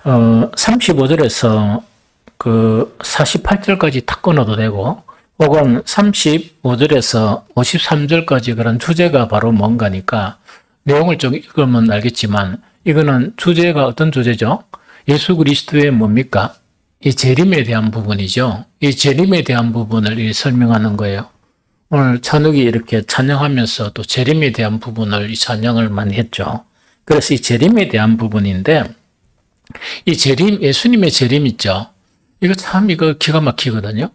35절에서 그 48절까지 탁 끊어도 되고, 혹은 35절에서 53절까지 그런 주제가 바로 뭔가니까 내용을 좀 읽으면 알겠지만, 이거는 주제가 어떤 주제죠? 예수 그리스도의 뭡니까? 이 재림에 대한 부분이죠. 이 재림에 대한 부분을 설명하는 거예요. 오늘 찬욱이 이렇게 찬양하면서 또 재림에 대한 부분을 찬양을 많이 했죠. 그래서 이 재림에 대한 부분인데, 이 재림, 예수님의 재림 있죠. 이거 참 기가 막히거든요.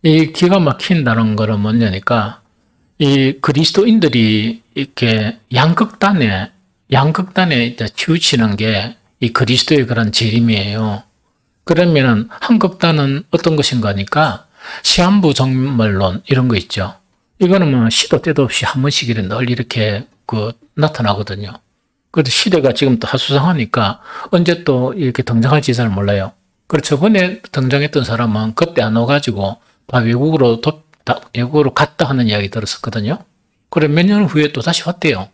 이 기가 막힌다는 거는 뭐냐니까, 이 그리스도인들이 이렇게 양극단에 치우치는 게 이 그리스도의 그런 재림이에요. 그러면은 한 극단은 어떤 것인가 하니까 시한부 정말론 이런 거 있죠. 이거는 뭐 시도 때도 없이 한 번씩 늘 이렇게 나타나거든요. 그래도 시대가 지금 또 하수상하니까 언제 또 이렇게 등장할지 잘 몰라요. 그래서 저번에 등장했던 사람은 그때 안 와가지고 다 외국으로 갔다 하는 이야기 들었었거든요. 그래 몇 년 후에 또 다시 왔대요.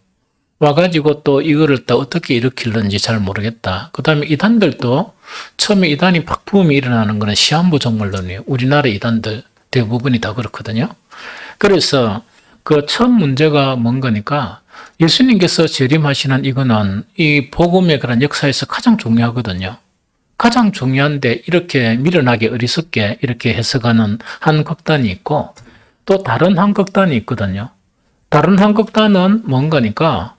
와가지고 또 이거를 또 어떻게 일으키는지 잘 모르겠다. 그 다음에 이단들도 처음에 이단이 박부음이 일어나는 거는 시한부 정말론이에요. 우리나라 이단들 대부분이 다 그렇거든요. 그래서 그 처음 문제가 뭔가니까 예수님께서 재림하시는 이거는 이 복음의 그런 역사에서 가장 중요하거든요. 가장 중요한데 이렇게 미련하게 어리석게 이렇게 해석하는 한 극단이 있고, 또 다른 한 극단이 있거든요. 다른 한 극단은 뭔가니까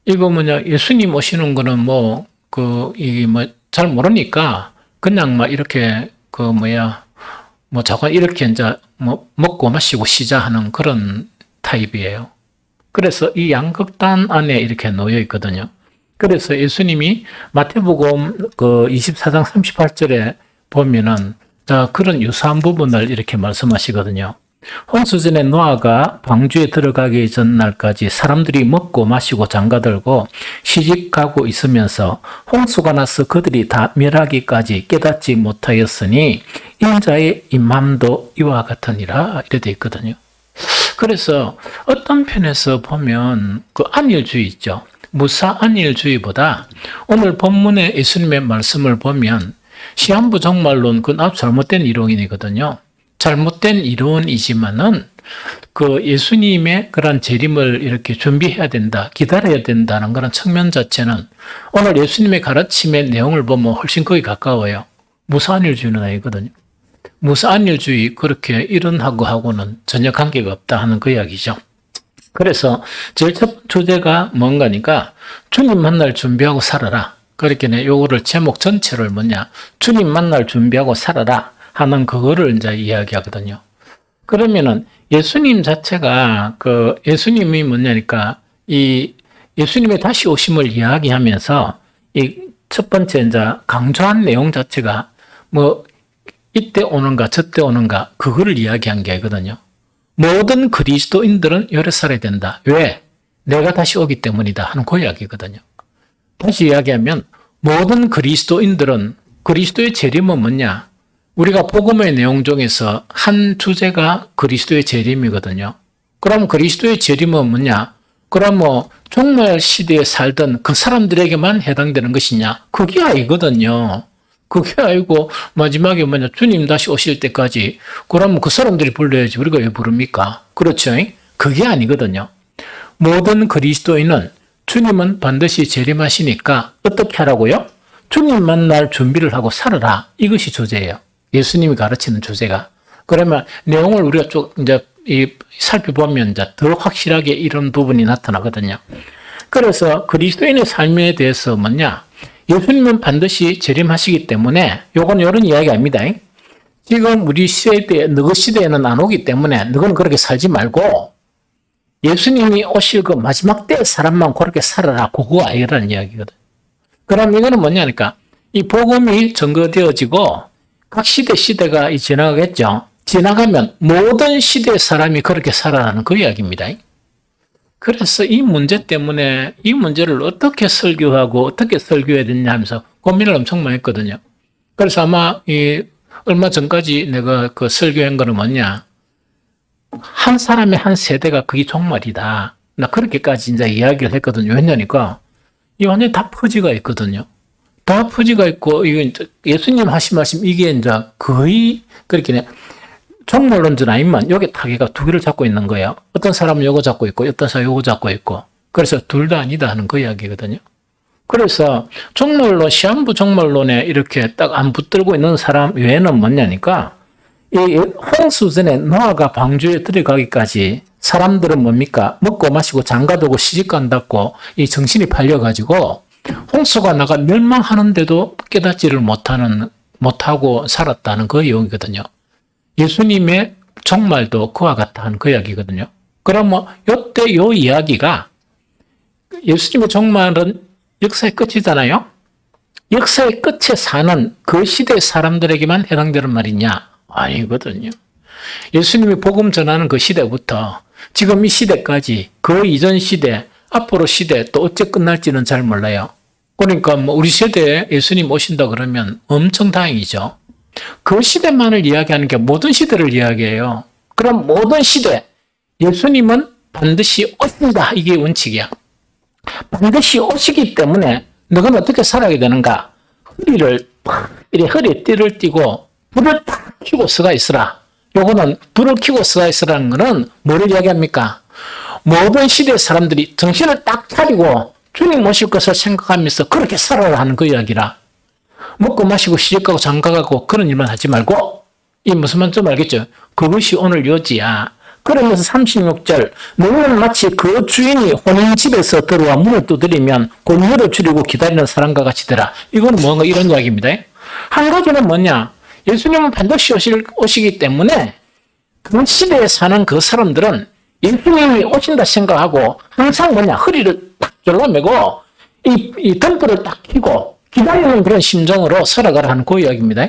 이거 예수님 오시는 거는 잘 모르니까 그냥 막 이렇게 자꾸 이렇게 이제 먹고 마시고 쉬자 하는 그런 타입이에요. 그래서 이 양극단 안에 이렇게 놓여 있거든요. 그래서 예수님이 마태복음 24장 38절에 보면은 그런 유사한 부분을 이렇게 말씀하시거든요. 홍수전에 노아가 방주에 들어가기 전날까지 사람들이 먹고 마시고 장가들고 시집가고 있으면서 홍수가 나서 그들이 다 멸하기까지 깨닫지 못하였으니 인자의 임함도 이와 같으니라 이래 돼 있거든요. 그래서 어떤 편에서 보면 안일주의 있죠. 무사 안일주의보다 오늘 본문의 예수님의 말씀을 보면 시한부 정말론 그건 잘못된 이론이거든요. 잘못된 이론이지만은 예수님의 그런 재림을 이렇게 준비해야 된다, 기다려야 된다는 그런 측면 자체는 오늘 예수님의 가르침의 내용을 보면 훨씬 거의 가까워요. 무사안일주의는 아니거든요. 무사안일주의 그렇게 이론하고는 전혀 관계가 없다 하는 그 이야기죠. 그래서 제일 첫 주제가 뭔가니까 주님 만날 준비하고 살아라. 그렇게 요거를 제목 전체를 주님 만날 준비하고 살아라 하는 그거를 이제 이야기하거든요. 그러면은 예수님 자체가 예수님이 뭐냐니까 이 예수님의 다시 오심을 이야기하면서 이 첫 번째 이제 강조한 내용 자체가 이때 오는가 저때 오는가 그거를 이야기한 게 아니거든요. 모든 그리스도인들은 열에 살아야 된다. 왜? 내가 다시 오기 때문이다 하는 그 이야기거든요. 다시 이야기하면 모든 그리스도인들은 그리스도의 재림은 뭐냐? 우리가 복음의 내용 중에서 한 주제가 그리스도의 재림이거든요. 그럼 그리스도의 재림은 뭐냐? 그럼 종말 시대에 살던 그 사람들에게만 해당되는 것이냐? 그게 아니거든요. 그게 아니고 마지막에 주님 다시 오실 때까지 그럼 그 사람들이 불러야지 우리가 왜 부릅니까? 그렇죠? 그게 아니거든요. 모든 그리스도인은 주님은 반드시 재림하시니까 어떻게 하라고요? 주님 만날 준비를 하고 살아라. 이것이 주제예요. 예수님이 가르치는 주제가. 그러면 내용을 우리가 쭉 이제 살펴보면 이제 더 확실하게 이런 부분이 나타나거든요. 그래서 그리스도인의 삶에 대해서 예수님은 반드시 재림하시기 때문에 요건 이런 이야기 아닙니다. 지금 우리 시대에 너희 시대에는 안 오기 때문에 너희는 그렇게 살지 말고 예수님이 오실 그 마지막 때 사람만 그렇게 살아라. 그거 아니라는 이야기거든. 그럼 이거는 뭐냐니까 이 복음이 증거되어지고 각 시대가 지나가겠죠. 지나가면 모든 시대의 사람이 그렇게 살아라는 그 이야기입니다. 그래서 이 문제 때문에 이 문제를 어떻게 설교하고 어떻게 설교해야 되냐 하면서 고민을 엄청 많이 했거든요. 그래서 아마 얼마 전까지 내가 설교한 거는 뭐냐. 한 사람의 한 세대가 그게 종말이다. 나 그렇게까지 이제 이야기를 했거든요. 왜냐니까 이 완전히 다 퍼지가 있거든요. 다 부지가 있고, 이거 예수님 하신 말씀, 이게 이제 거의 그렇게 종말론전 아니면 여기 타개가 두 개를 잡고 있는 거예요. 어떤 사람은 요거 잡고 있고, 어떤 사람은 요거 잡고 있고. 그래서 둘 다 아니다 하는 그 이야기거든요. 그래서 종말론, 시한부 종말론에 이렇게 딱 안 붙들고 있는 사람 외에는 뭐냐니까, 이 홍수 전에 노아가 방주에 들어가기까지 사람들은 뭡니까? 먹고 마시고 장가두고 시집도 안 닫고 이 정신이 팔려가지고 홍수가 나가 멸망하는데도 깨닫지를 못하고 살았다는 그 내용이거든요. 예수님의 종말도 그와 같다는 그 이야기거든요. 그럼 요때 요 이야기가 예수님의 종말은 역사의 끝이잖아요. 역사의 끝에 사는 그 시대 사람들에게만 해당되는 말이냐? 아니거든요. 예수님이 복음 전하는 그 시대부터 지금 이 시대까지 그 이전 시대, 앞으로 시대 또 어째 끝날지는 잘 몰라요. 그러니까 우리 세대에 예수님 오신다 그러면 엄청 다행이죠. 그 시대만을 이야기하는 게 모든 시대를 이야기해요. 그럼 모든 시대, 예수님은 반드시 오신다. 이게 원칙이야. 반드시 오시기 때문에 너는 어떻게 살아야 되는가? 허리에 띠를 띠고 불을 딱 켜고 서가 있으라. 요거는 불을 켜고 서가 있으라는 거는 뭐를 이야기합니까? 모든 시대 사람들이 정신을 딱 차리고 주님 오실 것을 생각하면서 그렇게 살아라 하는 그 이야기라. 먹고 마시고 시집가고 장가가고 그런 일만 하지 말고, 이 무슨 말인지 알겠죠? 그것이 오늘 요지야. 그러면서 36절, 너희는 마치 그 주인이 혼인집에서 들어와 문을 두드리면 곧 열어주려고 기다리는 사람과 같이 되라. 이거는 뭔가 이런 이야기입니다. 한 가지는 뭐냐? 예수님은 반드시 오시기 때문에 그 시대에 사는 그 사람들은 예수님이 오신다 생각하고 항상 뭐냐? 허리를 딱 졸라매고 이 등불을 딱 켜고 기다리는 그런 심정으로 살아가라 하는 그 이야기입니다.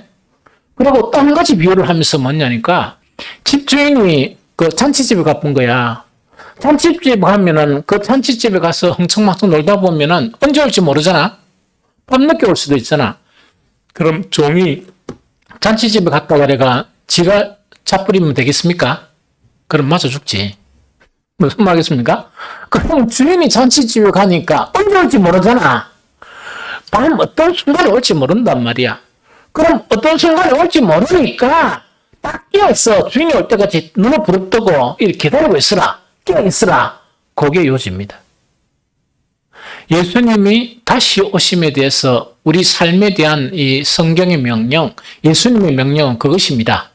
그리고 또 한 가지 비유를 하면서 뭐냐니까, 집주인이 그 잔치집에 가본 거야. 잔치집에 가면은 그 잔치집에 가서 흥청망청 놀다 보면은 언제 올지 모르잖아. 밤늦게 올 수도 있잖아. 그럼 종이 잔치집에 갔다가 내가 지가 잡부리면 되겠습니까? 그럼 맞아 죽지. 무슨 말이겠습니까? 그럼 주인이 잔치집에 가니까 언제 올지 모르잖아. 밤 어떤 순간에 올지 모른단 말이야. 그럼 어떤 순간에 올지 모르니까 딱 깨어있어. 주인이 올 때까지 눈을 부릅뜨고 이렇게 기다리고 있으라. 깨어있으라. 그게 요지입니다. 예수님이 다시 오심에 대해서 우리 삶에 대한 이 성경의 명령, 예수님의 명령은 그것입니다.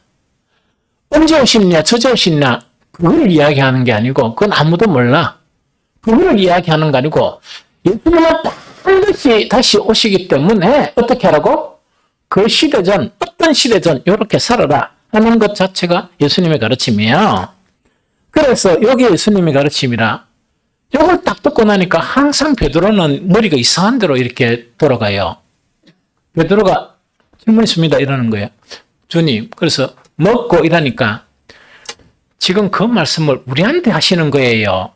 언제 오시느냐, 저제 오시느냐, 그걸 이야기하는 게 아니고, 그건 아무도 몰라. 그걸 이야기하는 거 아니고, 예수님은 반드시 다시 오시기 때문에 어떻게 하라고? 그 시대전, 어떤 시대전, 이렇게 살아라 하는 것 자체가 예수님의 가르침이에요. 그래서 여기 예수님의 가르침이라, 이걸 딱 듣고 나니까 항상 베드로는 머리가 이상한 대로 이렇게 돌아가요. 베드로가 질문했습니다. 이러는 거예요. 주님, 그래서 먹고 이러니까 지금 그 말씀을 우리한테 하시는 거예요?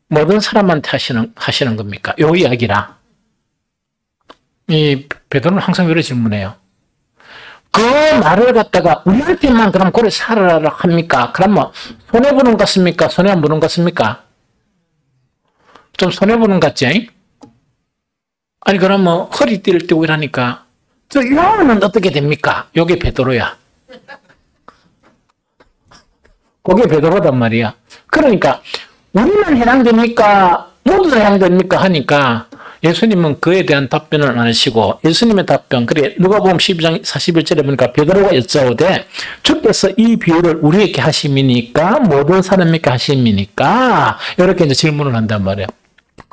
모든 사람한테 하시는 겁니까? 요 이야기라. 이 베드로는 항상 이렇게 질문해요. 그 말을 갖다가 우리한테만 그럼 그래 살아라 합니까? 그러면 손해보는 것 같습니까? 손해 안 보는 것 같습니까? 좀 손해보는 것 같지? 아니 그러면 허리띠를 띠고 이러니까 저 영혼은 어떻게 됩니까? 요게 베드로야. 그게 베드로단 말이야. 그러니까 우리만 해당됩니까? 모두 다 해당됩니까? 하니까 예수님은 그에 대한 답변을 안 하시고 예수님의 답변, 그래 누가복음 12장 41절에 보니까 베드로가 여짜오되 주께서 이 비유를 우리에게 하심이니까 모든 사람에게 하심이니까 이렇게 이제 질문을 한단 말이에요.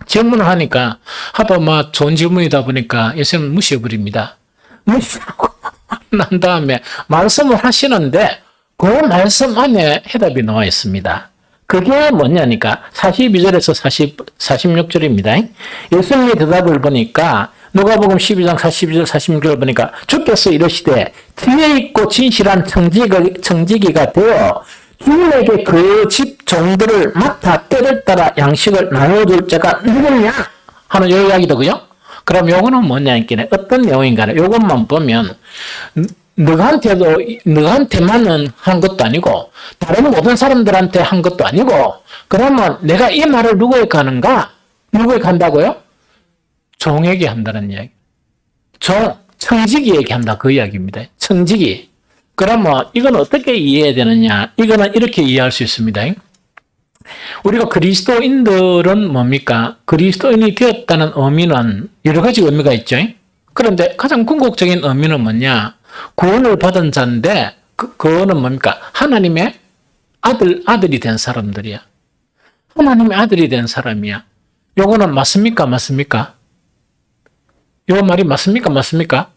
질문을 하니까 하도 막 좋은 질문이다 보니까 예수님은 무시해버립니다. 무시하고 난 다음에 말씀을 하시는데 그 말씀 안에 해답이 나와 있습니다. 그게 뭐냐니까 42절에서 46절입니다. 예수님의 대답을 보니까 누가복음 12장 42절 46절을 보니까 주께서 이르시되 지혜 있고 진실한 청지기가 되어 주인에게 그 집 종들을 맡아 때를 따라 양식을 나눠줄 자가 누구냐 하는 요 이야기더군요. 그럼 요거는 뭐냐니까 어떤 내용인가를 요것만 보면 너한테만은 한 것도 아니고 다른 모든 사람들한테 한 것도 아니고 그러면 내가 이 말을 누구에게 하는가? 누구에게 한다고요? 종에게 한다는 이야기. 청지기 얘기한다. 그 이야기입니다. 청지기. 그러면 이건 어떻게 이해해야 되느냐? 이거는 이렇게 이해할 수 있습니다. 우리가 그리스도인들은 뭡니까? 그리스도인이 되었다는 의미는 여러 가지 의미가 있죠. 그런데 가장 궁극적인 의미는 뭐냐? 구원을 받은 자인데 그거는 뭡니까? 하나님의 아들이 된 사람들이야. 하나님의 아들이 된 사람이야. 요거는 맞습니까? 맞습니까? 요 말이 맞습니까?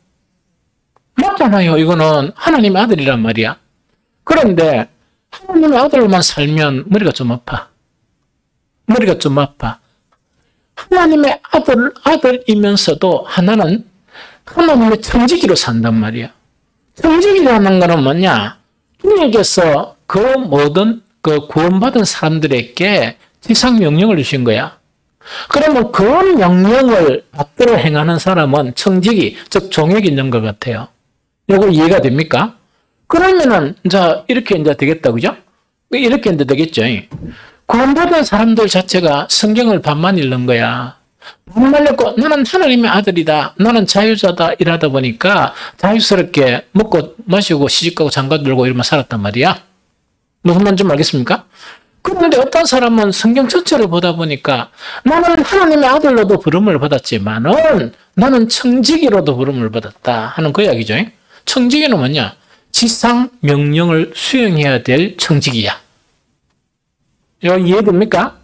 맞잖아요. 이거는 하나님의 아들이란 말이야. 그런데 하나님의 아들로만 살면 머리가 좀 아파. 하나님의 아들이면서도 하나는 하나님의 청지기로 산단 말이야. 청지기라는 거는 뭐냐? 주님께서 그 모든 구원받은 사람들에게 지상 명령을 주신 거야. 그러면 그 명령을 받들어 행하는 사람은 청지기, 즉 종역이 있는 것 같아요. 이거 이해가 됩니까? 그러면은 이렇게 되겠다, 그죠? 이렇게 되겠죠. 구원받은 사람들 자체가 성경을 반만 읽는 거야. 반만 읽고 나는 하나님의 아들이다, 나는 자유자다 이러다 보니까 자유스럽게 먹고 마시고 시집가고 장가들고 이러면 살았단 말이야. 무슨 말인지 알겠습니까? 그런데 어떤 사람은 성경 전체를 보다 보니까 나는 하나님의 아들로도 부름을 받았지만은 나는 청지기로도 부름을 받았다 하는 그 이야기죠. 청지기는 뭐냐? 지상 명령을 수행해야 될 청지기야. 이거 이해됩니까?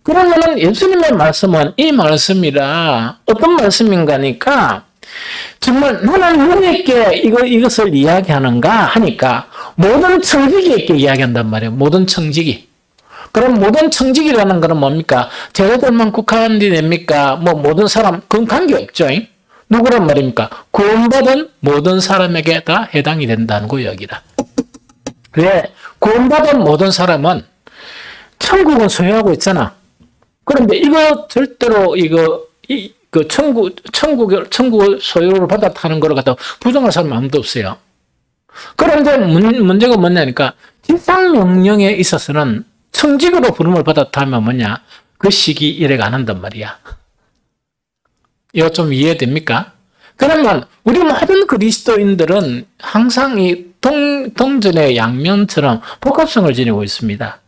그러면은 예수님의 말씀은 이 말씀이라 어떤 말씀인가니까 정말 나는 누구에게 이것을 이야기하는가 하니까 모든 청지기에게 이야기한단 말이에요. 모든 청지기. 그럼 모든 청지기라는 것은 뭡니까? 제자들만 국한이 됩니까? 모든 사람, 그건 관계없죠. 누구란 말입니까? 구원받은 모든 사람에게 다 해당이 된다는 거 여기라. 왜? 구원받은 모든 사람은 천국은 소유하고 있잖아. 그런데 이거 절대로 천국을 소유를 받았다는 걸 갖다 부정할 사람 아무도 없어요. 그런데 문제가 뭐냐니까 지상 명령에 있어서는 청직으로 부름을 받았다면 뭐냐? 그 시기 일해가 안 한단 말이야. 이거 좀 이해됩니까? 그러면 우리 모든 그리스도인들은 항상 이 동전의 양면처럼 복합성을 지니고 있습니다.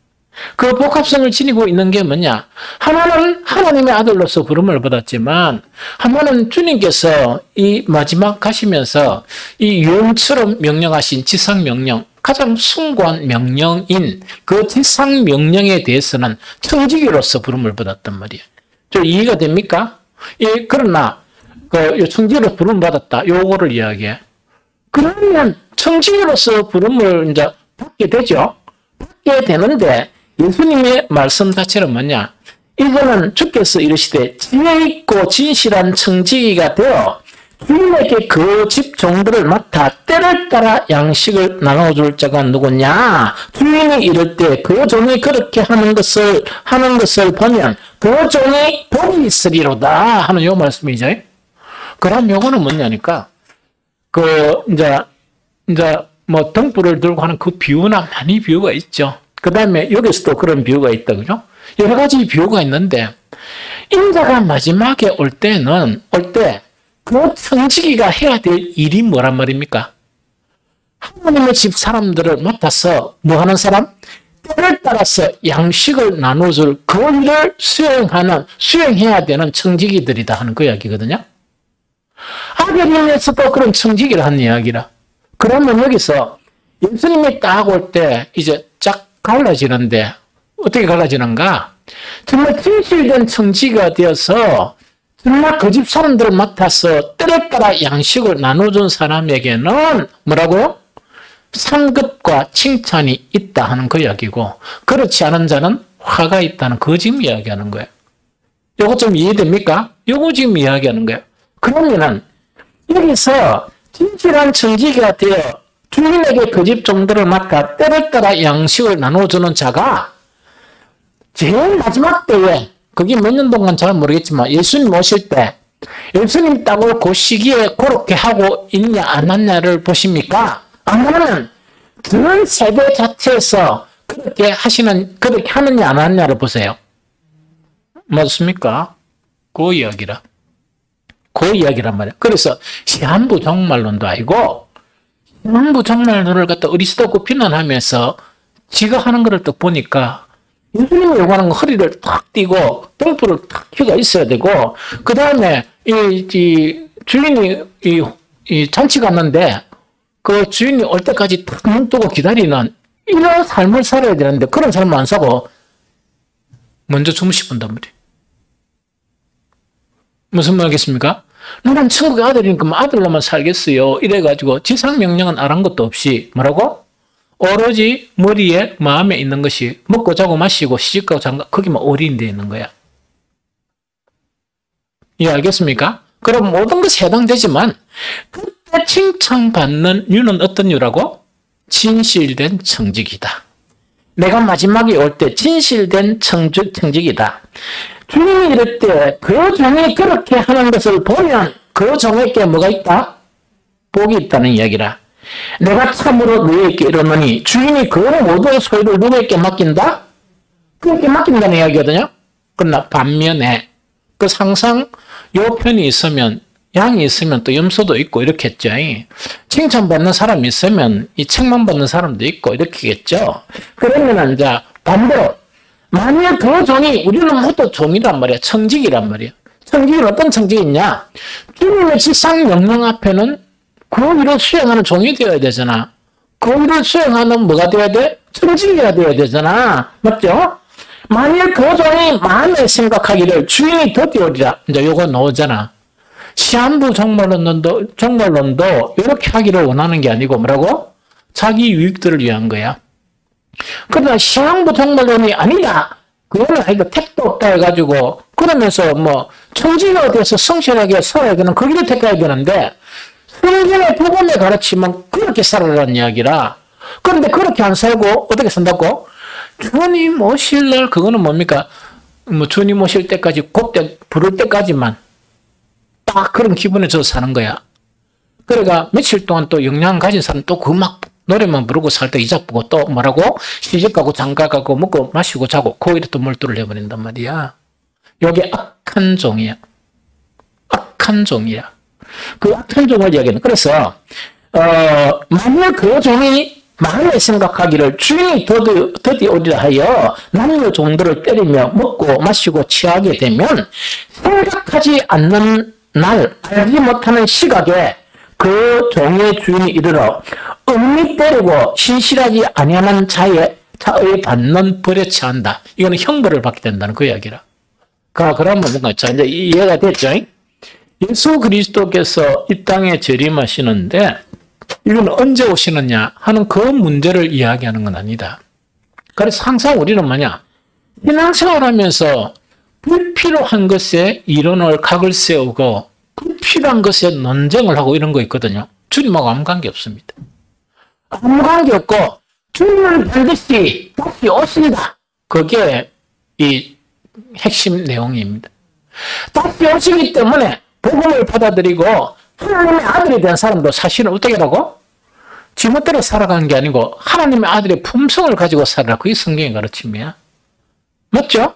그 복합성을 지니고 있는 게 뭐냐? 하나는 하나님의 아들로서 부름을 받았지만 하나는 주님께서 이 마지막 가시면서 이 유언처럼 명령하신 지상 명령, 가장 숭고한 명령인 그 지상 명령에 대해서는 청지기로서 부름을 받았단 말이에요. 좀 이해가 됩니까? 예, 그러나 청지기로 부름을 받았다. 요거를 이야기해. 그러면 청지기로서 부름을 이제 받게 되죠. 받게 되는데 예수님의 말씀 자체는 뭐냐? 이거는 주께서 이르시되 지혜 있고 진실한 청지기가 되어 주인에게 그 집 종들을 맡아 때를 따라 양식을 나눠줄 자가 누구냐? 주인이 이럴 때 그 종이 그렇게 하는 것을 보면 그 종이 복이 있으리로다 하는 요 말씀이죠. 그럼 요거는 뭐냐니까 등불을 들고 하는 그 비유나 많이 비유가 있죠. 그 다음에 여기서도 그런 비유가 있다, 그죠? 여러 가지 비유가 있는데, 인자가 마지막에 올 때, 그 청지기가 해야 될 일이 뭐란 말입니까? 하나님의 집 사람들을 맡아서 뭐 하는 사람? 때를 따라서 양식을 나눠줄 그 일을 수행해야 되는 청지기들이다 하는 그 이야기거든요. 아벨인에서도 그런 청지기를 하는 이야기라. 그러면 여기서 예수님이 딱 올 때 이제 쫙 갈라지는데 어떻게 갈라지는가? 정말 진실된 청지기가 되어서 정말 그 집 사람들을 맡아서 때를 따라 양식을 나눠준 사람에게는 뭐라고요? 상급과 칭찬이 있다 하는 그 이야기고 그렇지 않은 자는 화가 있다는 그 지금 이야기하는 거예요. 요거 좀 이해됩니까? 요거 지금 이야기하는 거예요. 그러면은 여기서 진실한 청지기가 되어 주인에게 그 집 종들을 맡아 때를 따라 양식을 나눠주는 자가 제일 마지막 때에 그게 몇 년 동안 잘 모르겠지만 예수님 오실 때 예수님 따고 그 시기에 그렇게 하고 있냐 안 하냐를 보십니까? 아니면 그 세대 자체에서 그렇게 하느냐 안 하느냐를 보세요. 맞습니까? 그 이야기라. 그 이야기란 말이야. 그래서 시한부 종말론도 아니고 시한부 종말론을 갖다 어리석고 비난하면서 지가 하는 거를 또 보니까 예수님이 요구하는 건 허리를 탁 띄고 등불을 탁 켜가 있어야 되고 그 다음에 이 주인이 이 잔치 갔는데 그 주인이 올 때까지 탁 눈 뜨고 기다리는 이런 삶을 살아야 되는데 그런 삶을 안 사고 먼저 주무시 본단 말이에요. 무슨 말이겠습니까? 나는 천국의 아들이니까 아들로만 살겠어요. 이래가지고 지상명령은 안 한 것도 없이 뭐라고? 오로지 머리에 마음에 있는 것이 먹고 자고 마시고 시집가고 장가 거기만 올인되어 있는 거야. 이 알겠습니까? 그럼 모든 것에 해당되지만 그때 칭찬받는 유는 어떤 유라고? 진실된 청직이다. 내가 마지막에 올 때 진실된 청직이다. 주님이 이럴 때 그 종이 그렇게 하는 것을 보면 그 종에게 뭐가 있다? 복이 있다는 이야기라. 내가 참으로 너희에게 이르노니 주인이 그 모든 소유를 누구에게 맡긴다? 그에게 맡긴다는 이야기거든요. 그러나 반면에 그 항상 요 편이 있으면 양이 있으면 또 염소도 있고 이렇겠죠. 칭찬받는 사람이 있으면 이 책만 받는 사람도 있고 이렇게겠죠. 그러면 이제 반대로 만약 그 종이 우리는 모두 종이란 말이야. 청직이란 말이야. 청직은 어떤 청직이 있냐? 주님의 지상 명령 앞에는 그 일을 수행하는 종이 되어야 되잖아. 그 일을 수행하는 뭐가 되어야 돼? 청직이가 되어야 되잖아. 맞죠? 만약 그 종이 마음에 생각하기를 주인이 더디오리라. 이제 요거 나오잖아. 시한부 종말론도 이렇게 하기를 원하는 게 아니고 뭐라고? 자기 유익들을 위한 거야. 그러나 시한부 종말론이 아니다. 그거는 아니고 택도 없다 해가지고 그러면서 뭐 청지가 돼서 성실하게 살아야 되는 그 길을 택해야 되는데 성경의 복음의 가르침은 그렇게 살아라는 이야기라. 그런데 그렇게 안 살고 어떻게 산다고? 주님 오실 날 그거는 뭡니까? 뭐 주님 오실 때까지 그때 부를 때까지만 딱 그런 기분에서 사는 거야. 그러니까 며칠 동안 또 영향 가진 사람 또 그 막 노래만 부르고 살 때 이자쁘고 또 뭐라고? 시집가고 장가가고 먹고 마시고 자고 거기에 또 몰두를 해버린단 말이야. 이게 악한 종이야. 악한 종이야. 그 악한 종을 이야기하는. 그래서 만약 그 종이 마음에 생각하기를 주인이 더디 오리라 하여 남녀 종들을 때리며 먹고 마시고 취하게 되면 생각하지 않는 날 알지 못하는 시각에 그 종의 주인이 이르러 음미 때리고 신실하지 아니하는 자의 받는 벌에 처한다. 이거는 형벌을 받게 된다는 그 이야기라. 그러면 뭔가 이제 이해가 됐죠? 예수 그리스도께서 이 땅에 재림하시는데 이건 언제 오시느냐 하는 그 문제를 이야기하는 건 아니다. 그래서 항상 우리는 뭐냐? 신앙생활하면서 불필요한 것에 이론을 각을 세우고 불필요한 것에 논쟁을 하고 이런 거 있거든요. 주님하고 아무 관계 없습니다. 아무 관계 없고 주님은 반드시 다시 오신다. 그게 이 핵심 내용입니다. 다시 오시기 때문에 복음을 받아들이고 하나님의 아들이 된 사람도 사실은 어떻게 하라고? 지멋대로 살아가는 게 아니고 하나님의 아들의 품성을 가지고 살아라. 그게 성경의 가르침이야. 맞죠?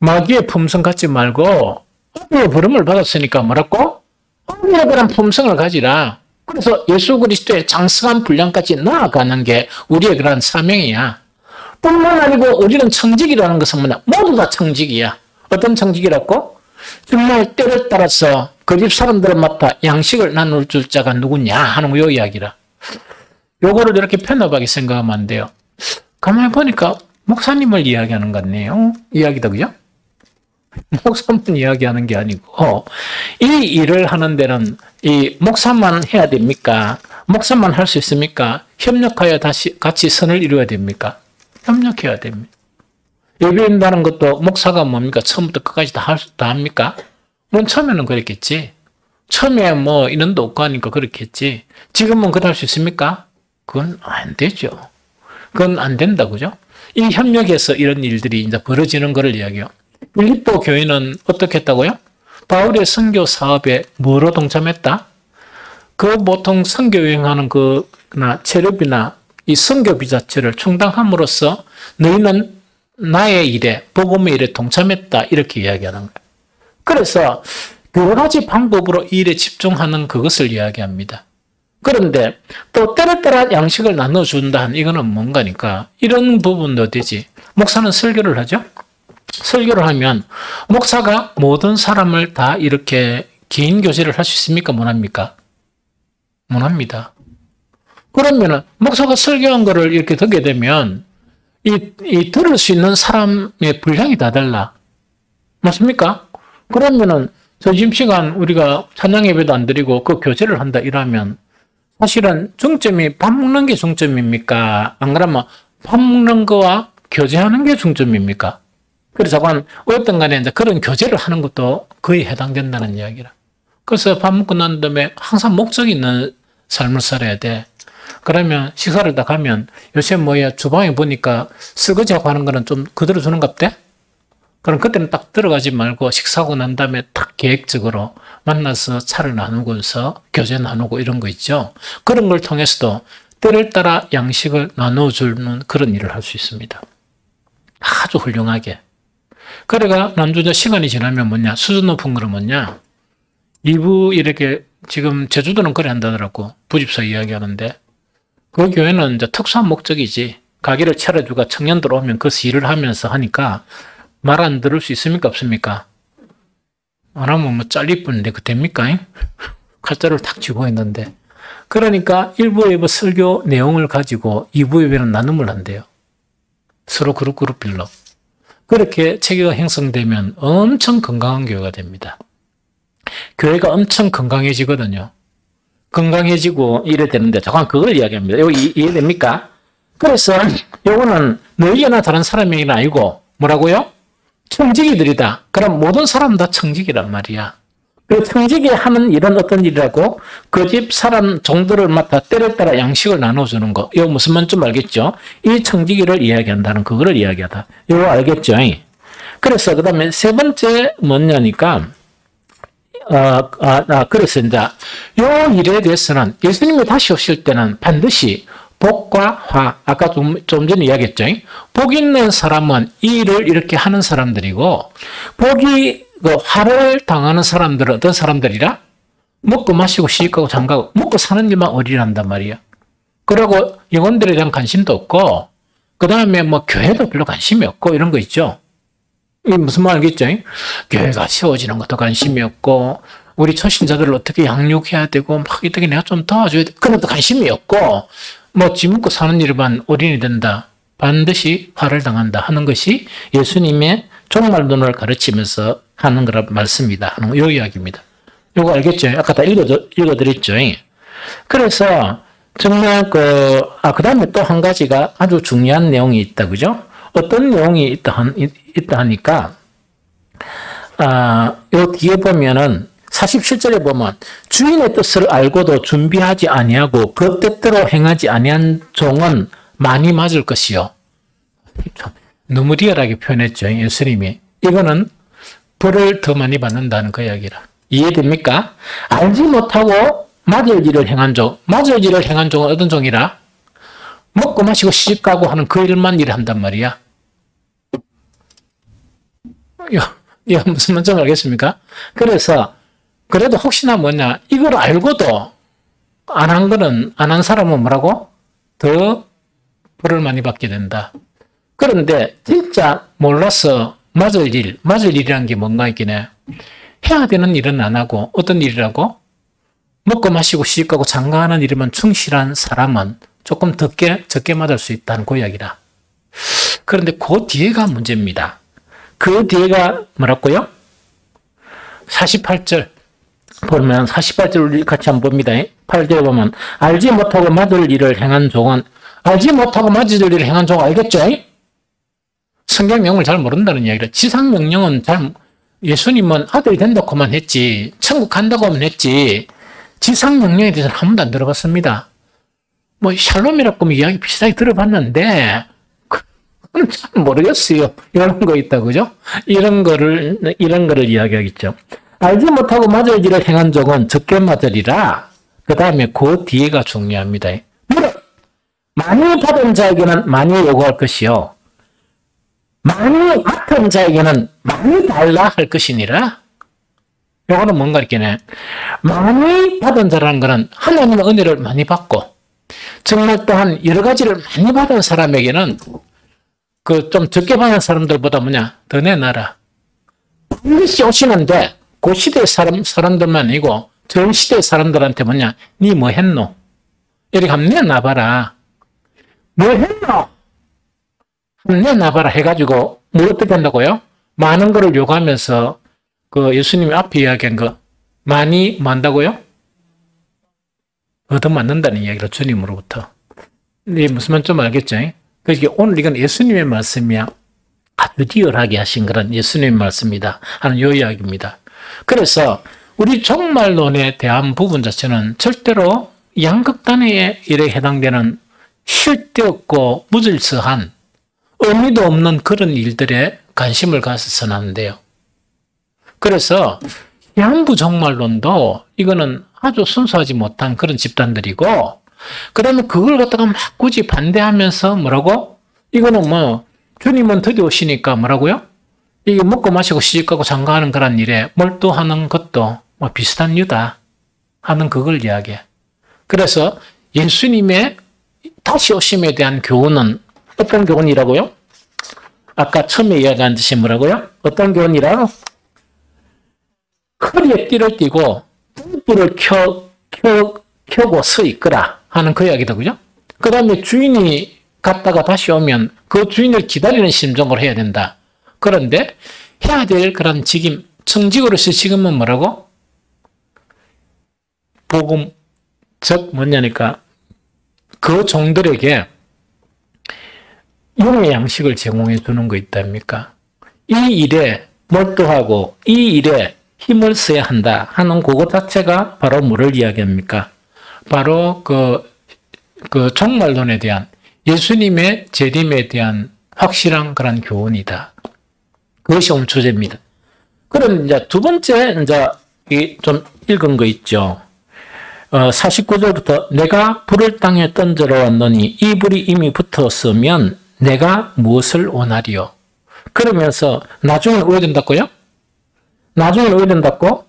마귀의 품성 갖지 말고 아들의 부름을 받았으니까 뭐라고? 아들에 대한 품성을 가지라. 그래서 예수 그리스도의 장성한 분량까지 나아가는 게 우리의 그런 사명이야. 뿐만 아니고 우리는 청직이라는 것은 뭐냐? 모두 다 청직이야. 어떤 청직이라고? 정말 때를 따라서 그 집 사람들을 맡아 양식을 나눌 줄 자가 누구냐 하는 요 이야기라. 요거를 이렇게 편협하게 생각하면 안 돼요. 가만히 보니까 목사님을 이야기하는 것 같네요. 이야기다, 그죠? 목사만 이야기하는 게 아니고 이 일을 하는 데는 이 목사만 해야 됩니까? 목사만 할 수 있습니까? 협력하여 같이 선을 이루어야 됩니까? 협력해야 됩니다. 예배인다는 것도 목사가 뭡니까? 처음부터 끝까지 다 합니까? 물론 처음에는 그랬겠지. 처음에 뭐 인원도 없고 하니까 그렇겠지. 지금은 그럴 수 있습니까? 그건 안 되죠. 그건 안 된다, 그죠? 이 협력에서 이런 일들이 이제 벌어지는 것을 이야기해요. 빌립보 교회는 어떻게 했다고요? 바울의 선교 사업에 뭐로 동참했다? 그 보통 선교 여행하는 그나 체력이나 이 선교비 자체를 충당함으로써 너희는 나의 일에 복음의 일에 동참했다 이렇게 이야기하는 거예요. 그래서 여러 가지 방법으로 일에 집중하는 그것을 이야기합니다. 그런데 또 때려따라 양식을 나눠준다. 이거는 뭔가니까 이런 부분도 되지. 목사는 설교를 하죠. 설교를 하면 목사가 모든 사람을 다 이렇게 긴 교제를 할 수 있습니까? 못합니까? 못합니다. 그러면은 목사가 설교한 거를 이렇게 듣게 되면 이 들을 수 있는 사람의 분량이 다 달라. 맞습니까? 그러면은 점심시간 우리가 찬양 예배도 안 드리고 그 교제를 한다 이러면 사실은 중점이 밥 먹는 게 중점입니까? 안 그러면 밥 먹는 거와 교제하는 게 중점입니까? 그래서 어떤 간에 이제 그런 교제를 하는 것도 거의 해당된다는 이야기라. 그래서 밥 먹고 난 다음에 항상 목적이 있는 삶을 살아야 돼. 그러면 식사를 딱 하면 요새 주방에 보니까 설거지하고 하는 거는 좀 그대로 주는 것 같대? 그럼 그때는 딱 들어가지 말고 식사하고 난 다음에 딱 계획적으로 만나서 차를 나누면서 교제 나누고 이런 거 있죠. 그런 걸 통해서도 때를 따라 양식을 나눠주는 그런 일을 할 수 있습니다. 아주 훌륭하게. 그래가 남주저 시간이 지나면 수준 높은 거는 2부 이렇게 지금 제주도는 그래 한다더라고. 부집사 이야기하는데 그 교회는 이제 특수한 목적이지. 가게를 차려주고 청년들 오면 그것을 일을 하면서 하니까 말 안 들을 수 있습니까? 없습니까? 안 하면 잘릴 뻔인데 그 됩니까? 칼자루를 탁 쥐고 있는데. 그러니까 1부 예배 설교 내용을 가지고 2부 예배는 나눔을 한대요. 서로 그룹별로. 그렇게 체계가 형성되면 엄청 건강한 교회가 됩니다. 교회가 엄청 건강해지거든요. 건강해지고 이래 되는데 잠깐 그걸 이야기합니다. 여기 이해됩니까? 그래서 요거는 너희나 다른 사람이 아니고 뭐라고요? 청지기들이다. 그럼 모든 사람 다 청지기란 말이야. 그 청지기 하는 일은 어떤 일이라고? 그 집 사람 정도를 맡아 때를 따라 양식을 나눠주는 거. 이거 무슨 말인지 알겠죠? 이 청지기를 이야기한다는 그거를 이야기하다. 이거 알겠죠? 그래서 그 다음에 세 번째 뭐냐니까 그래서 이제 요 일에 대해서는 예수님이 다시 오실 때는 반드시 복과 화, 아까 좀 전에 이야기했죠. 복 있는 사람은 이 일을 이렇게 하는 사람들이고, 화를 당하는 사람들은 어떤 사람들이라? 먹고 마시고 시집가고 장가고, 먹고 사는 일만 어리란단 말이야. 그리고 영혼들에 대한 관심도 없고, 그 다음에 교회도 별로 관심이 없고, 이런 거 있죠. 이게 무슨 말 알겠죠? 교회가 세워지는 것도 관심이 없고, 우리 초신자들을 어떻게 양육해야 되고, 이렇게 내가 좀 도와줘야 돼. 그런 것도 관심이 없고, 집 먹고 사는 일만 올인이 된다. 반드시 화를 당한다 하는 것이 예수님의 종말론을 가르치면서 하는 거라 말씀이다 하는 요 이야기입니다. 요거 알겠죠? 아까 다 읽어드렸죠? 그래서 정말 그 다음에 또 한 가지가 아주 중요한 내용이 있다. 그죠? 어떤 내용이 있다 하니까, 요 뒤에 보면은 47절에 보면 주인의 뜻을 알고도 준비하지 아니하고 그 뜻대로 행하지 아니한 종은 많이 맞을 것이요. 너무 리얼하게 표현했죠. 예수님이. 이거는 벌을 더 많이 받는다는 그 이야기라. 이해됩니까? 알지 못하고 맞을 일을 행한 종. 맞을 일을 행한 종은 어떤 종이라? 먹고 마시고 시집가고 하는 그 일만 일한단 말이야. 이거 무슨 말인지 알겠습니까? 그래도 혹시나 이걸 알고도 안 한 사람은 뭐라고? 더 벌을 많이 받게 된다. 그런데 진짜 몰라서 맞을 일이라는 게 뭔가 있긴 해. 해야 되는 일은 안 하고 어떤 일이라고? 먹고 마시고 시집가고 장가하는 일에만 충실한 사람은 조금 적게 맞을 수 있다는 그 이야기다. 그런데 그 뒤에가 문제입니다. 그 뒤에가 뭐라고요? 48절. 보면 48절 같이 한번 봅니다. 8절에 보면 알지 못하고 맞을 일을 행한 종은 알지 못하고 맞을 일을 행한 종 알겠죠? 성경 명령을 잘 모른다는 이야기라. 지상 명령은 예수님은 아들이 된다고만 했지 천국 간다고만 했지 지상 명령에 대해서는 한 번도 안 들어봤습니다. 샬롬이라고 이야기 비슷하게 들어봤는데 그건 잘 모르겠어요. 이런 거 있다, 그죠? 이런 거를 이야기하겠죠. 알지 못하고 맞을 일을 행한 종은 적게 맞으리라. 그 다음에 그 뒤에가 중요합니다. 많이 받은 자에게는 많이 요구할 것이요. 많이 맡은 자에게는 많이 달라 할 것이니라. 요거는 뭔가 이렇게 많이 받은 자라는 거는 하나님의 은혜를 많이 받고 정말 또한 여러 가지를 많이 받은 사람에게는 그 좀 적게 받은 사람들보다 더 내놔라. 반드시 오시는데 그 시대 사람들만 아니고 전 시대 사람들한테 니 뭐 했노? 이렇게 한번 내놔봐라. 뭐 했노? 한번 내놔봐라 해가지고 뭐 어떻게 한다고요? 많은 거를 요구하면서 그 예수님이 앞에 이야기한 거 많이 뭐 한다고요? 얻어맞는다는 이야기로 주님으로부터. 이게 무슨 말인지 좀 알겠죠? 그러니까 오늘 이건 예수님의 말씀이야. 아주 리얼하게 하신 그런 예수님의 말씀이다 하는 요 이야기입니다. 그래서 우리 종말론에 대한 부분 자체는 절대로 양극단에 일에 해당되는 실데없고 무질서한 의미도 없는 그런 일들에 관심을 가서서는 안 돼요. 그래서 시한부 종말론도 이거는 아주 순수하지 못한 그런 집단들이고, 그러면 그걸 갖다가 막 굳이 반대하면서 뭐라고? 이거는 뭐 주님은 드디어 오시니까 뭐라고요? 이게 먹고 마시고 시집가고 장가하는 그런 일에 몰두하는 것도 뭐 비슷한 이유다 하는 그걸 이야기해. 그래서 예수님의 다시 오심에 대한 교훈은 어떤 교훈이라고요? 아까 처음에 이야기한 듯이 뭐라고요? 어떤 교훈이라고? 허리에 띠를 띠고 불을 켜고 서 있거라 하는 그 이야기다, 그죠? 그 다음에 주인이 갔다가 다시 오면 그 주인을 기다리는 심정으로 해야 된다. 그런데 해야 될 그런 직임, 청직으로서 지금은 뭐라고? 복음, 즉 뭐냐니까 그 종들에게 용의 양식을 제공해 주는 거 있답니까? 이 일에 몰두하고 이 일에 힘을 써야 한다 하는 그것 자체가 바로 뭐를 이야기합니까? 바로 그 종말론에 대한 예수님의 재림에 대한 확실한 그런 교훈이다. 그것이 오늘 주제입니다. 그럼 이제 두 번째 이제 좀 읽은 거 있죠. 49절부터 내가 불을 땅에 던져러 왔노니 이 불이 이미 붙었으면 내가 무엇을 원하리요? 그러면서 나중에 왜 된다고요? 나중에 왜 된다고?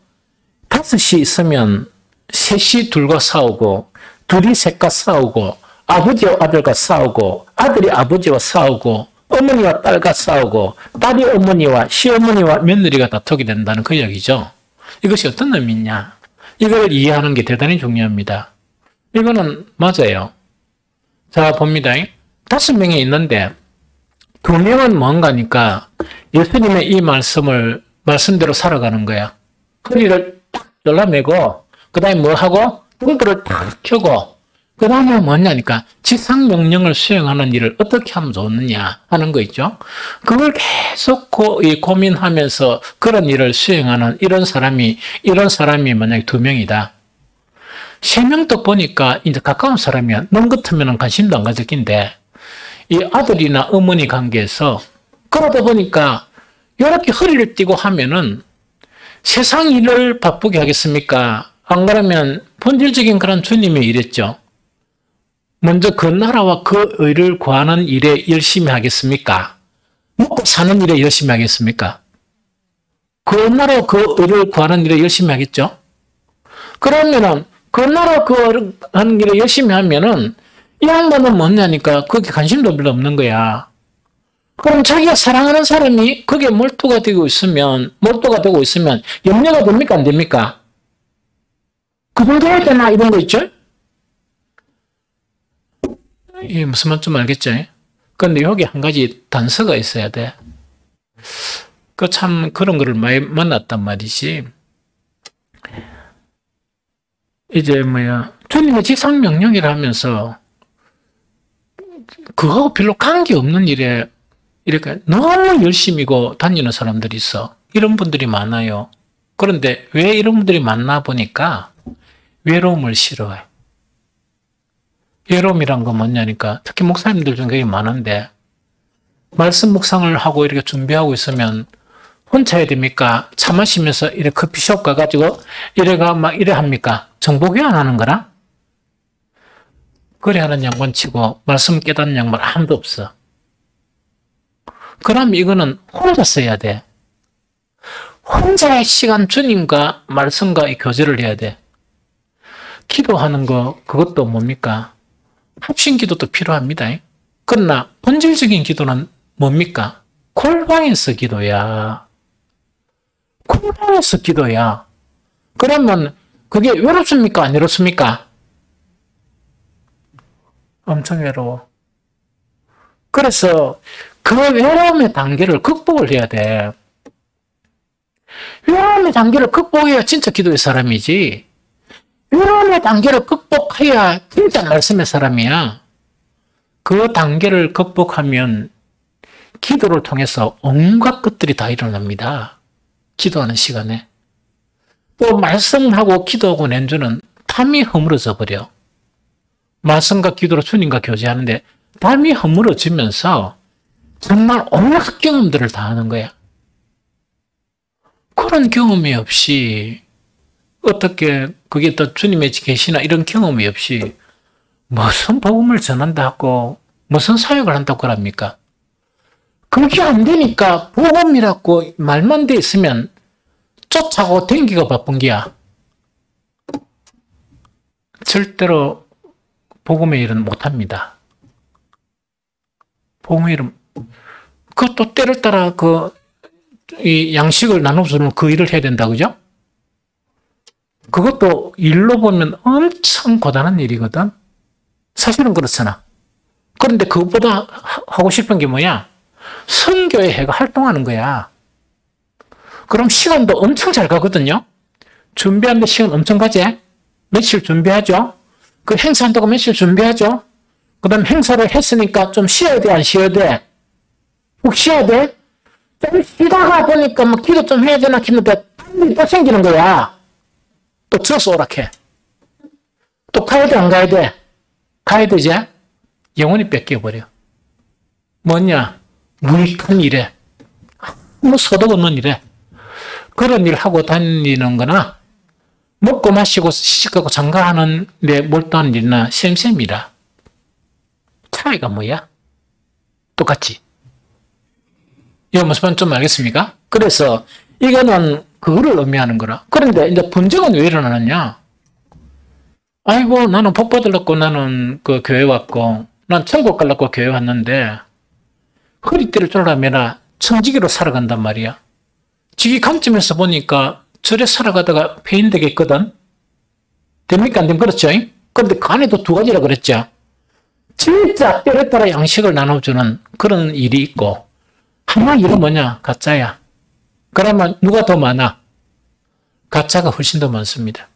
5이 있으면 셋이 둘과 싸우고 둘이 셋과 싸우고 아버지와 아들과 싸우고 아들이 아버지와 싸우고 어머니와 딸과 싸우고 딸이 어머니와 시어머니와 며느리가 다투게 된다는 그 이야기죠. 이것이 어떤 의미냐? 이걸 이해하는 게 대단히 중요합니다. 이거는 맞아요. 자, 봅니다. 5명이 있는데 2명은 뭔가니까 예수님의 이 말씀대로 살아가는 거야. 허리를 딱 잘라매고 그 다음에 뭐 하고 등불을 딱 켜고 그 다음에 뭐냐니까 지상명령을 수행하는 일을 어떻게 하면 좋느냐 하는 거 있죠. 그걸 계속 고민하면서 그런 일을 수행하는 이런 사람이 만약에 2명이다. 3명도 보니까 이제 가까운 사람이야. 넌 같으면 관심도 안 가질 낀데 이 아들이나 어머니 관계에서 그러다 보니까 이렇게 허리를 띠고 하면은 세상 일을 바쁘게 하겠습니까? 안 그러면 본질적인 그런 주님의 일이죠. 먼저 그 나라와 그 의를 구하는 일에 열심히 하겠습니까? 먹고 사는 일에 열심히 하겠습니까? 그 나라와 그 의를 구하는 일에 열심히 하겠죠? 그러면은 그 나라 그 의를 하는 일에 열심히 하면은 이 양반은 뭐냐니까 그게 관심도 별로 없는 거야. 그럼 자기가 사랑하는 사람이 그게 몰두가 되고 있으면 염려가 됩니까? 안 됩니까? 그 정도 해야 되나? 이런 거 있죠? 이 무슨 말인지 좀 알겠죠? 그런데 여기 한 가지 단서가 있어야 돼. 그 참 그런 거를 많이 만났단 말이지. 이제 주님의 직상명령이라 하면서 그거하고 별로 관계없는 일에 이렇게 너무 열심히고 다니는 사람들이 있어. 이런 분들이 많아요. 그런데 왜 이런 분들이 많나 보니까 외로움을 싫어해. 외로움이란 건 뭐냐니까 특히 목사님들 중에 되게 많은데 말씀 묵상을 하고 이렇게 준비하고 있으면 혼자 해야 됩니까? 차 마시면서 이렇게 커피숍 가가지고 이래가 막 이래 합니까? 정보교환 하는 거라? 그래 하는 양반 치고 말씀 깨닫는 양반 아무도 없어. 그럼 이거는 혼자 써야 돼. 혼자의 시간 주님과 말씀과 이 교제를 해야 돼. 기도하는 거 그것도 뭡니까? 합심 기도도 필요합니다. 그러나 본질적인 기도는 뭡니까? 골방에서 기도야. 골방에서 기도야. 그러면 그게 외롭습니까? 안 외롭습니까? 엄청 외로워. 그래서 그 외로움의 단계를 극복을 해야 돼. 외로움의 단계를 극복해야 진짜 기도의 사람이지. 외로움의 단계를 극복해야 진짜 말씀의 사람이야. 그 단계를 극복하면 기도를 통해서 온갖 것들이 다 일어납니다. 기도하는 시간에. 또 말씀하고 기도하고 낸 주는 담이 허물어져 버려. 말씀과 기도로 주님과 교제하는데 담이 허물어지면서 정말 온갖 경험들을 다 하는 거야. 그런 경험이 없이 어떻게 그게 또 주님의 계시나 이런 경험이 없이 무슨 복음을 전한다 하고 무슨 사역을 한다고 그럽니까? 그게 안 되니까 복음이라고 말만 돼 있으면 쫓아고 댕기가 바쁜 게야. 절대로 복음의 일은 못합니다. 복음의 일은 그것도 때를 따라 이 양식을 나눠주는 그 일을 해야 된다, 그죠? 그것도 일로 보면 엄청 고단한 일이거든. 사실은 그렇잖아. 그런데 그것보다 하고 싶은 게 뭐야? 선교회 해가 활동하는 거야. 그럼 시간도 엄청 잘 가거든요. 준비하는데 시간 엄청 가지? 며칠 준비하죠? 그 행사한다고 며칠 준비하죠? 그 다음 행사를 했으니까 좀 쉬어야 돼, 안 쉬어야 돼? 푹 쉬어야 돼? 좀 쉬다가 보니까 뭐 기도 좀 해야 되나 했는데 또 생기는 거야. 또 져서 오락해. 또 가야 돼, 안 가야 돼? 가야 되지? 영혼이 뺏겨버려. 뭐냐? 무익한 일에. 뭐 소득 없는 일에. 그런 일 하고 다니는 거나 먹고 마시고 시집가고 장가하는 데 몰두하는 일이나 셈셈이라. 차이가 뭐야? 똑같지? 이거 무슨 말인지 좀 알겠습니까? 그래서 이거는 그거를 의미하는 거라. 그런데 이제 분쟁은 왜 일어나느냐? 아이고, 나는 복 받으려고 나는 그 교회 왔고, 난 천국 가려고 교회 왔는데, 허리띠를 졸라매나 청지기로 살아간단 말이야. 지기 관점에서 보니까 저래 살아가다가 폐인 되겠거든? 됩니까? 안 되면 그렇죠? 그런데 그 안에도 두 가지라 그랬죠. 진짜 때에 따라 양식을 나눠주는 그런 일이 있고, 하나 일은 뭐냐? 가짜야. 그러면 누가 더 많아? 가짜가 훨씬 더 많습니다.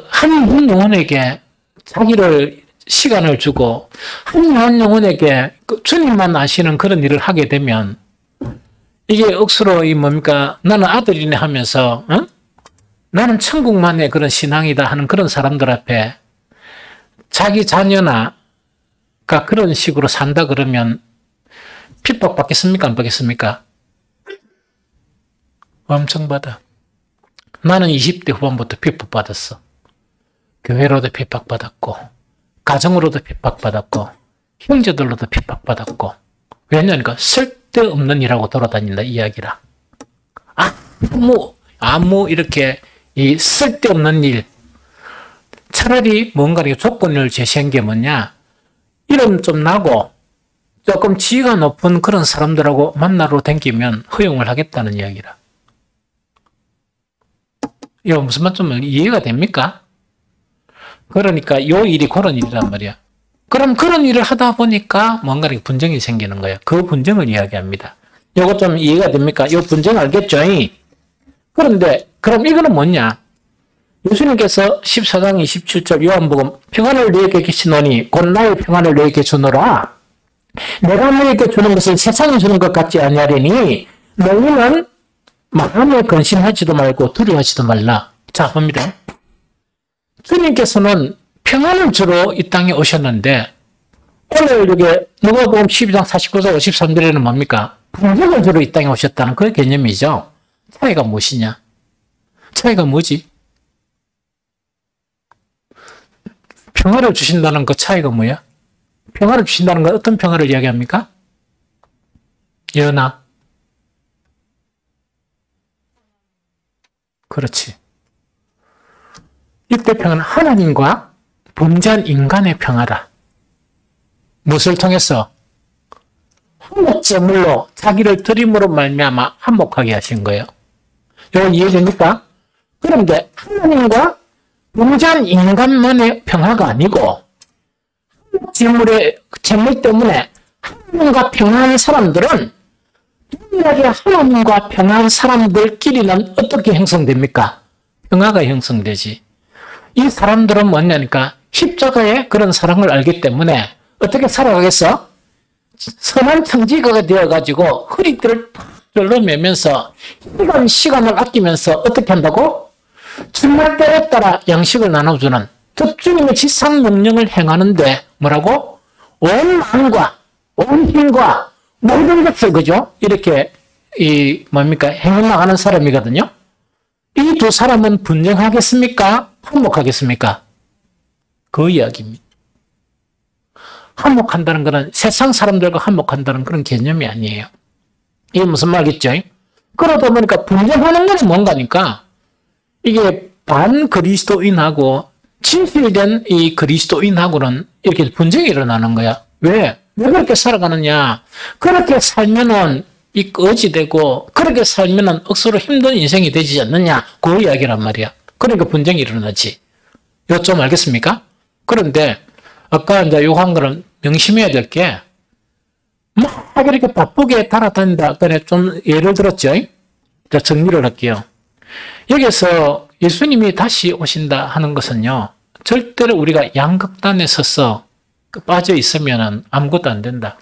한 영혼에게 자기를 시간을 주고 한 영혼에게 주님만 아시는 그런 일을 하게 되면 이게 억수로 나는 아들이네 하면서 나는 천국만의 그런 신앙이다 하는 그런 사람들 앞에 자기 자녀나 그런 식으로 산다 그러면 핍박 받겠습니까? 안 받겠습니까? 엄청 받아. 나는 20대 후반부터 핍박받았어. 교회로도 핍박받았고, 가정으로도 핍박받았고, 형제들로도 핍박받았고. 왜냐니까 쓸데없는 일하고 돌아다닌다 이야기라. 아무 이렇게 이 쓸데없는 일. 차라리 뭔가 조건을 제시한 게 뭐냐? 이름 좀 나고 조금 지위가 높은 그런 사람들하고 만나러 다니면 허용을 하겠다는 이야기라. 이거 무슨 말 좀 이해가 됩니까? 그러니까 요 일이 그런 일이란 말이야. 그럼 그런 일을 하다 보니까 뭔가 분쟁이 생기는 거야. 그 분쟁을 이야기합니다. 요거 좀 이해가 됩니까? 요 분쟁 알겠죠? 그런데 그럼 이거는 뭐냐? 예수님께서 14장 27절 요한복음 평안을 너희에게 주노니 곧 나의 평안을 너희에게 주노라. 내가 너희에게 주는 것은 세상이 주는 것 같지 아니하리니 너희는 마음에 근심하지도 말고 두려워하지도 말라. 자, 봅니다. 주님께서는 평안을 주러 이 땅에 오셨는데 오늘 여기 누가복음 12장 49절 53절에는 뭡니까? 분쟁을 주러 이 땅에 오셨다는 그 개념이죠. 차이가 무엇이냐? 차이가 뭐지? 평화를 주신다는 그 차이가 뭐야? 평화를 주신다는 건 어떤 평화를 이야기합니까? 연하. 그렇지. 이때 평화는 하나님과 범죄한 인간의 평화다. 무엇을 통해서? 한목제물로 자기를 드림으로 말미암아 한목하게 하신 거예요. 이건 이해됩니까? 그런데 하나님과 범죄한 인간만의 평화가 아니고 제물 때문에 하나님과 평화한 사람들은 동일하게 하나님과 평화한 사람들끼리는 어떻게 형성됩니까? 평화가 형성되지. 이 사람들은 뭐냐니까 십자가의 그런 사랑을 알기 때문에 어떻게 살아가겠어? 선한 청지가가 되어가지고 허리띠를 탁 절러매면서 시간을 아끼면서 어떻게 한다고? 주말 때에 따라 양식을 나눠주는 저 주님의 지상 명령을 행하는데 뭐라고? 온 마음과 온 힘과 모든 것을 그죠? 이렇게 행해나가는 사람이거든요. 이 두 사람은 분쟁하겠습니까? 한목하겠습니까? 그 이야기입니다. 한목한다는 것은 세상 사람들과 한목한다는 그런 개념이 아니에요. 이게 무슨 말이겠죠? 그러다 보니까 분쟁하는 것은 뭔가니까 이게 반그리스도인하고 진실된 이 그리스도인하고는 이렇게 분쟁이 일어나는 거야. 왜? 왜 그렇게 살아가느냐? 그렇게 살면은 이 거지되고 그렇게 살면은 억수로 힘든 인생이 되지 않느냐? 그 이야기란 말이야. 그러니까 분쟁이 일어나지. 이거 좀 알겠습니까? 그런데 아까 이제 요 한 거는 명심해야 될 게 막 이렇게 바쁘게 달아다닌다. 그래 좀 예를 들었죠. 자, 정리를 할게요. 여기서 예수님이 다시 오신다 하는 것은요. 절대로 우리가 양극단에 서서 빠져 있으면 아무것도 안 된다.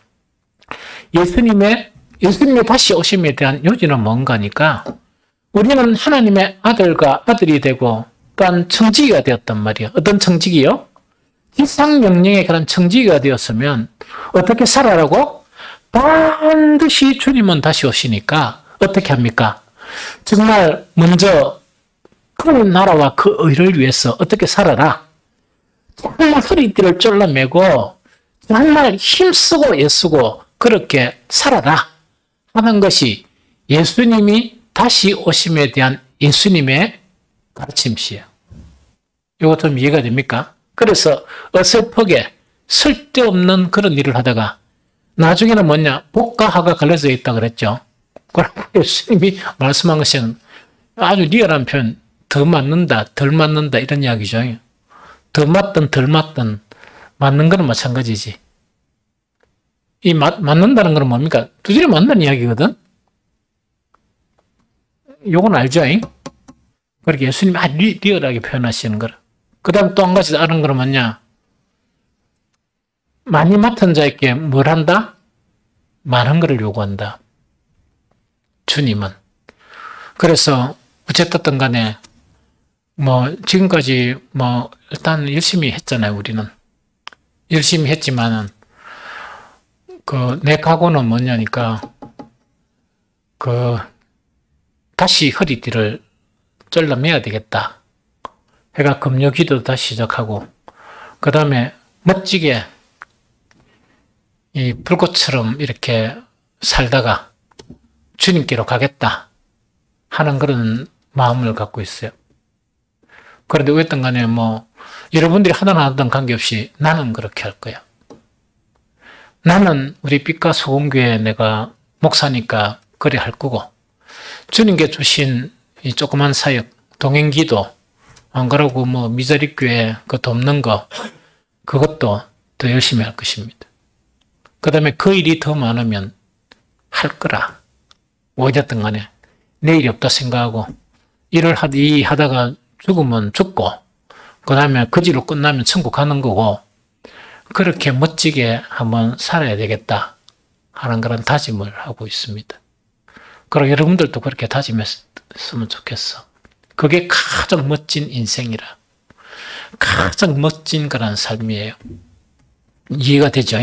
예수님의 다시 오심에 대한 요지는 뭔가니까 우리는 하나님의 아들과 아들이 되고 또한 청지기가 되었단 말이에요. 어떤 청지기요? 지상명령에 그런 청지기가 되었으면 어떻게 살아라고? 반드시 주님은 다시 오시니까 어떻게 합니까? 정말 먼저 그 나라와 그 의를 위해서 어떻게 살아라? 정말 허리띠를 쫄라매고 정말 힘쓰고 애쓰고 그렇게 살아라 하는 것이 예수님이 다시 오심에 대한 예수님의 가르침이에요. 이거 좀 이해가 됩니까? 그래서 어설프게 쓸데없는 그런 일을 하다가 나중에는 뭐냐? 복과 하가 갈려져 있다 그랬죠. 그러고 예수님이 말씀한 것은 아주 리얼한 표현, 더 맞는다, 덜 맞는다 이런 이야기죠. 더 맞든 덜 맞든 맞는 거는 마찬가지지. 이 맞는다는 건 뭡니까? 두절이 맞는 이야기거든? 요건 알죠? 그렇게 예수님이 아주 리얼하게 표현하시는 거라. 그 다음 또 한 가지 다른 거는 뭐냐? 많이 맡은 자에게 뭘 한다? 많은 것을 요구한다. 주님은. 그래서 어쨌든 간에 지금까지 일단 열심히 했잖아요, 우리는. 열심히 했지만은 내 각오는 뭐냐니까 다시 허리띠를 잘라매야 되겠다. 해가 금요 기도 다시 시작하고 그 다음에 멋지게 이 불꽃처럼 이렇게 살다가 주님께로 가겠다 하는 그런 마음을 갖고 있어요. 그런데 어쨌든 간에 여러분들이 하든 안 하든 관계없이 나는 그렇게 할 거야. 나는 우리 빛과 소금교회 내가 목사니까 그래 할 거고 주님께 주신 이 조그만 사역, 동행기도 안 그러고 미자립교회 그 돕는 거 그것도 더 열심히 할 것입니다. 그 다음에 그 일이 더 많으면 할 거라. 어쨌든 간에 내일이 없다 생각하고 일을 하다가 죽으면 죽고 그 다음에 거지로 끝나면 천국 가는 거고 그렇게 멋지게 한번 살아야 되겠다 하는 그런 다짐을 하고 있습니다. 그리고 여러분들도 그렇게 다짐했으면 좋겠어. 그게 가장 멋진 인생이라. 가장 멋진 그런 삶이에요. 이해가 되죠?